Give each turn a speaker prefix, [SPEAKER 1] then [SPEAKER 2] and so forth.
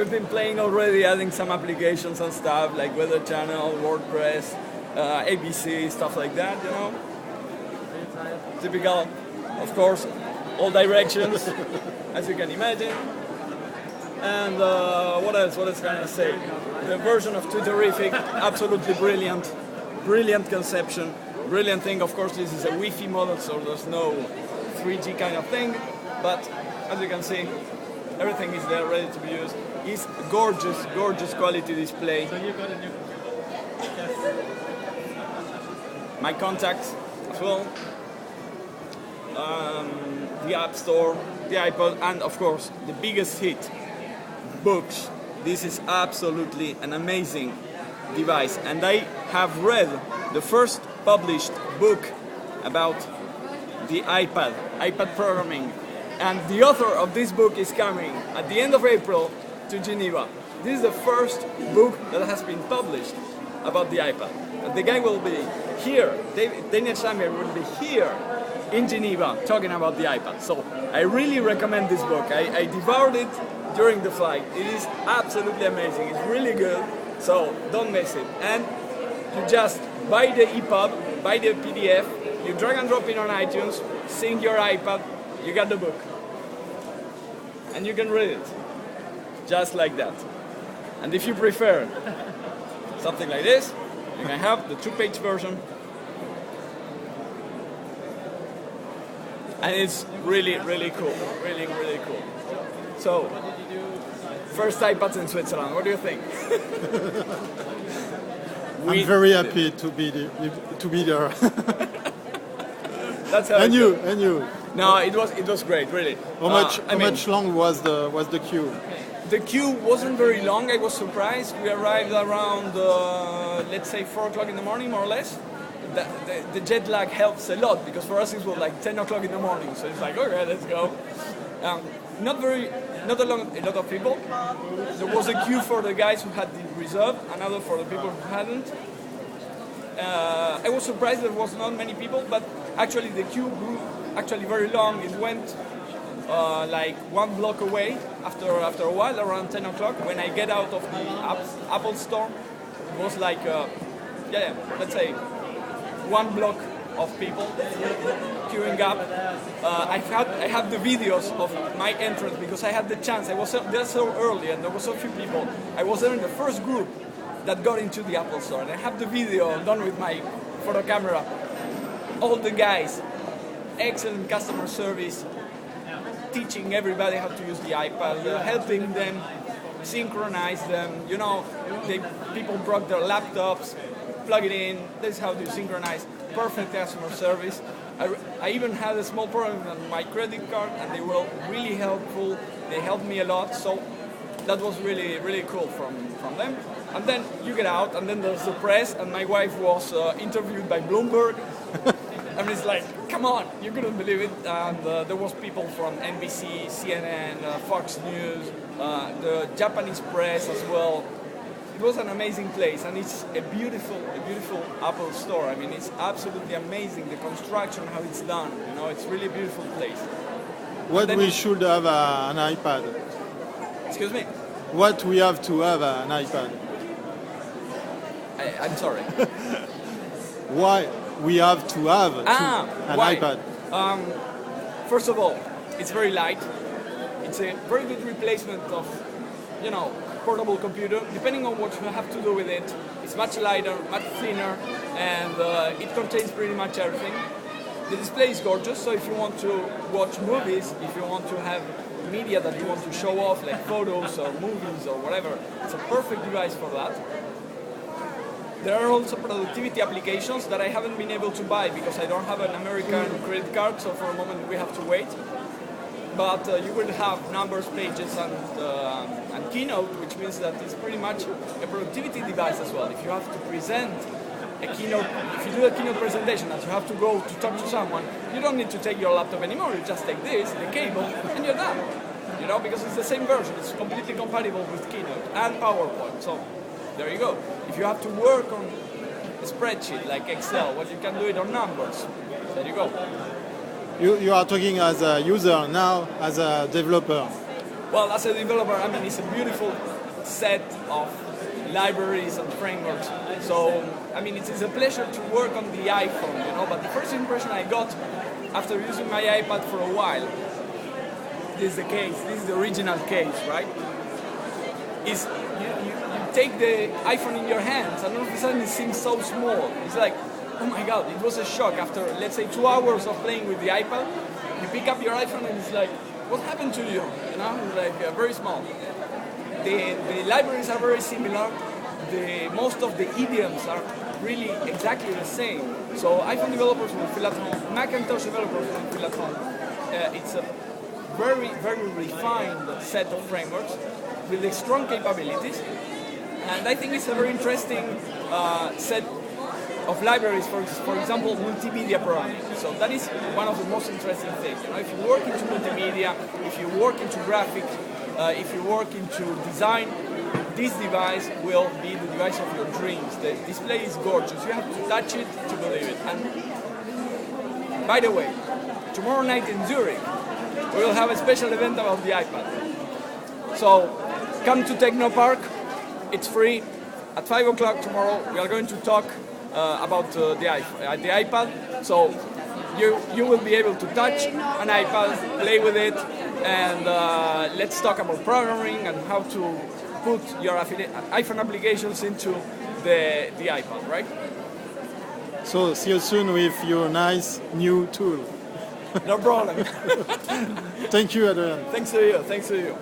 [SPEAKER 1] we've been playing already, adding some applications and stuff like Weather Channel, WordPress, ABC, stuff like that, you know. Typical, of course, all directions, as you can imagine. And what else can I say? The version of Twitterific, absolutely brilliant. Brilliant conception, brilliant thing. Of course, this is a Wi-Fi model, so there's no 3G kind of thing. But as you can see, everything is there, ready to be used. It's gorgeous, gorgeous quality display.
[SPEAKER 2] So you got a new...
[SPEAKER 1] My contacts as well. The App Store, the iPod, and of course, the biggest hit, books. This is absolutely an amazing device, and I have read the first published book about the iPad programming, and the author of this book is coming at the end of April to Geneva. This is the first book that has been published about the iPad. And the guy will be here, Daniel Shamir will be here in Geneva talking about the iPad. So I really recommend this book. I devoured it during the flight. It is absolutely amazing. It's really good. So don't miss it. And you just buy the EPUB, buy the PDF, you drag and drop it on iTunes, sync your iPad, you got the book. And you can read it. Just like that. And if you prefer something like this, you can have the 2-page version. And it's really, really cool. Really, really cool. So, first iPads in Switzerland. What do you think?
[SPEAKER 3] I'm very happy to be there.
[SPEAKER 1] That's how.
[SPEAKER 3] And you.
[SPEAKER 1] No, it was great, really.
[SPEAKER 3] How much long was the queue?
[SPEAKER 1] The queue wasn't very long. I was surprised. We arrived around, let's say, 4 o'clock in the morning, more or less. The jet lag helps a lot, because for us it was like 10 o'clock in the morning. So it's like, okay, let's go. Not a lot of people. There was a queue for the guys who had the reserve, another for the people who hadn't. I was surprised there was not many people, but actually the queue grew actually very long. It went like 1 block away after a while, around 10 o'clock. When I get out of the Apple store, it was like, let's say 1 block of people queuing up. I have the videos of my entrance, because I had the chance. I was there so early and there were so few people. I was there in the first group that got into the Apple store, and I have the video done with my photo camera. All the guys, excellent customer service, teaching everybody how to use the iPad, helping them, synchronize them. You know, people brought their laptops, plug it in. This is how you synchronize. Perfect customer service. I even had a small problem on my credit card, and they were really helpful. They helped me a lot, so that was really, really cool from them. And then you get out, and then there's the press, and my wife was interviewed by Bloomberg. And it's like, come on, you couldn't believe it. And there was people from NBC, CNN, Fox News, the Japanese press as well. It was an amazing place, and it's a beautiful Apple store. I mean, it's absolutely amazing, the construction, how it's done. You know, it's really a beautiful place.
[SPEAKER 3] What we should have an iPad?
[SPEAKER 1] Excuse me?
[SPEAKER 3] What we have to have an iPad?
[SPEAKER 1] I'm sorry.
[SPEAKER 3] Why we have to have an iPad?
[SPEAKER 1] First of all, it's very light. It's a very good replacement of, portable computer. Depending on what you have to do with it, it's much lighter, much thinner, and it contains pretty much everything. The display is gorgeous, so if you want to watch movies, if you want to have media that you want to show off, like photos or movies or whatever, it's a perfect device for that. There are also productivity applications that I haven't been able to buy because I don't have an American credit card, so for a moment we have to wait. But you will have numbers, pages, and Keynote, which means that it's pretty much a productivity device as well. If you have to present a keynote, if you do a keynote presentation and you have to go to talk to someone, you don't need to take your laptop anymore. You just take this, the cable, and you're done. Because it's the same version. It's completely compatible with Keynote and PowerPoint. So there you go. If you have to work on a spreadsheet like Excel, well, you can do it on numbers. There you go.
[SPEAKER 3] You are talking as a user now, as a developer.
[SPEAKER 1] Well, as a developer, I mean, it's a beautiful set of libraries and frameworks. So, I mean, it is a pleasure to work on the iPhone, you know, but the first impression I got after using my iPad for a while, this is the case, this is the original case, right? Is you take the iPhone in your hands and all of a sudden it seems so small. It's like, oh my God, it was a shock after, let's say, 2 hours of playing with the iPad. You pick up your iPhone and it's like, what happened to you? You know, it's like very small. The libraries are very similar. Most of the idioms are really exactly the same. So iPhone developers will feel at home. Macintosh developers will feel at home. It's a very, very refined set of frameworks with strong capabilities. And I think it's a very interesting set of libraries, for example, multimedia programming. So that is one of the most interesting things. You know, if you work into multimedia, if you work into graphics, if you work into design, this device will be the device of your dreams. The display is gorgeous. You have to touch it to believe it. And by the way, tomorrow night in Zurich, we will have a special event about the iPad. So come to Technopark. It's free. At 5 o'clock tomorrow, we are going to talk about the iPad. So you will be able to touch an iPad, play with it, and let's talk about programming and how to put your iPhone applications into the iPad, right?
[SPEAKER 3] So see you soon with your nice new tool.
[SPEAKER 1] No problem.
[SPEAKER 3] Thank you, Adrian.
[SPEAKER 1] Thanks to you.